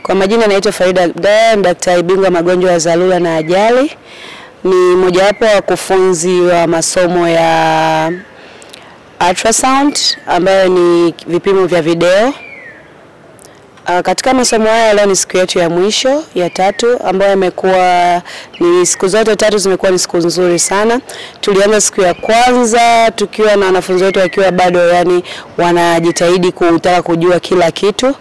Kwa majina naitwa Farida Abdalla, daktari bingwa magonjwa ya dharura na ajali. Ni mojawapo wa kufunzi wa masomo ya ultrasound ambayo ni vipimo vya video. Katika masomo haya leo ni siku yetu ya mwisho ya tatu ambayo imekuwa ni siku zote tatu zimekuwa ni siku nzuri sana. Tulianza siku ya kwanza tukiwa na wanafunzi wetu wakiwa bado wanajitahidi kutaka kujua kila kitu,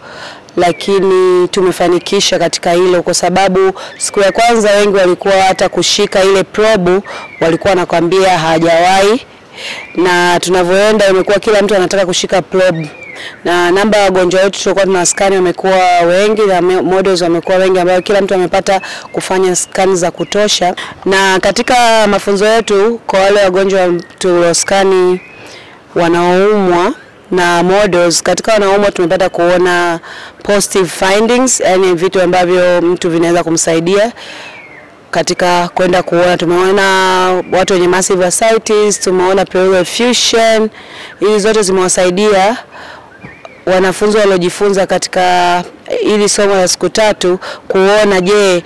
lakini tumefanikisha katika hilo kwa sababu siku ya kwanza wengi walikuwa hata kushika ile probe walikuwa wanakuambia hajawahi, na tunavyoenda imekuwa kila mtu anataka kushika probe. Na namba ya wagonjwa wetu tulikuwa tuna scan wamekuwa wengi na models wamekuwa wengi ambao kila mtu amepata kufanya scan za kutosha. Na katika mafunzo yetu kwa wale wagonjwa tulioskani wanaoumwa na models, katika wanaoumwa tumepata kuona positive findings, yani vitu ambavyo mtu vinaweza kumsaidia katika kwenda kuona. Tumeona watu wenye massive ascites, tumeona pleural effusion. Hizi zote zimewasaidia wanafunzi waliojifunza katika ili somo la siku tatu kuona je,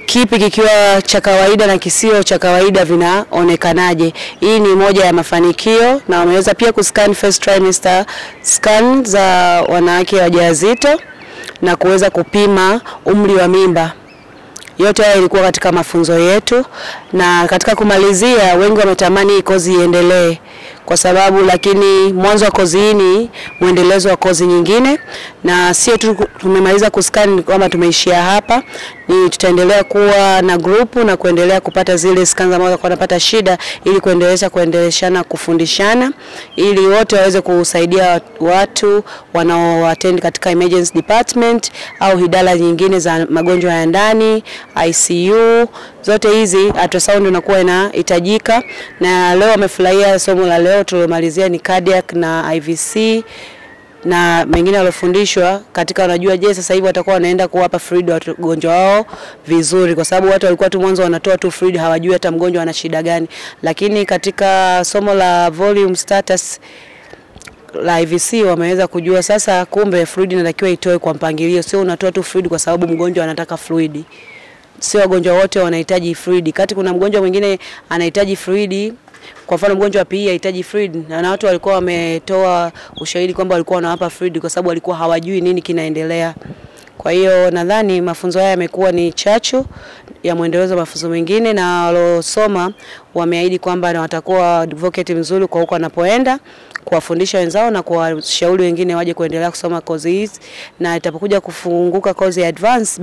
kipi kikiwa cha kawaida na kisio cha kawaida vinaonekanaje. Hii ni moja ya mafanikio, na wameweza pia kuscan first trimester scan za wanawake wajawazito na kuweza kupima umri wa mimba. Yote haya ilikuwa katika mafunzo yetu, na katika kumalizia wengi wametamani hii kozi iendelee kwa sababu, lakini mwanzo wa kozi hii ni muendelezo wa kozi nyingine, na sio tu tumemaliza kuscan kwamba tumeishia hapa. Ni tutaendelea kuwa na grupu na kuendelea kupata zile scans ambazo wanapata shida ili kuendeleshana kufundishana ili wote waweze kusaidia watu wanaoattend katika emergency department au idara nyingine za magonjwa ya ndani, ICU. Zote hizi ultrasound inakuwa inahitajika, na leo wamefurahia somo la leo tulilomalizia ni cardiac na IVC na mengine walofundishwa katika, wanajua je sasa hivi watakuwa wanaenda kuwapa fluid wagonjwa wao vizuri, kwa sababu watu walikuwa tu mwanzo wanatoa tu fluid hawajui hata mgonjwa ana shida gani. Lakini katika somo la volume status la IVC wameweza kujua sasa kumbe fluid inatakiwa itoe kwa mpangilio, sio unatoa tu fluid kwa sababu mgonjwa anataka fluid. Sio wagonjwa wote wanahitaji fluid. Kati kuna mgonjwa mwingine anahitaji fluid, kwa mfano mgonjwa wa PE anahitaji fluid, na watu walikuwa wametoa ushahidi kwamba walikuwa wanawapa fluid kwa sababu walikuwa hawajui nini kinaendelea. Kwa hiyo nadhani mafunzo haya yamekuwa ni chachu ya muendelezo wa mafunzo mengine, na walosoma wameahidi kwamba watakuwa advocate mzuri kwa huko wanapoenda kuwafundisha wenzao na kuwashauri wengine waje kuendelea kusoma kozi hizi, na itapokuja kufunguka kozi ya advance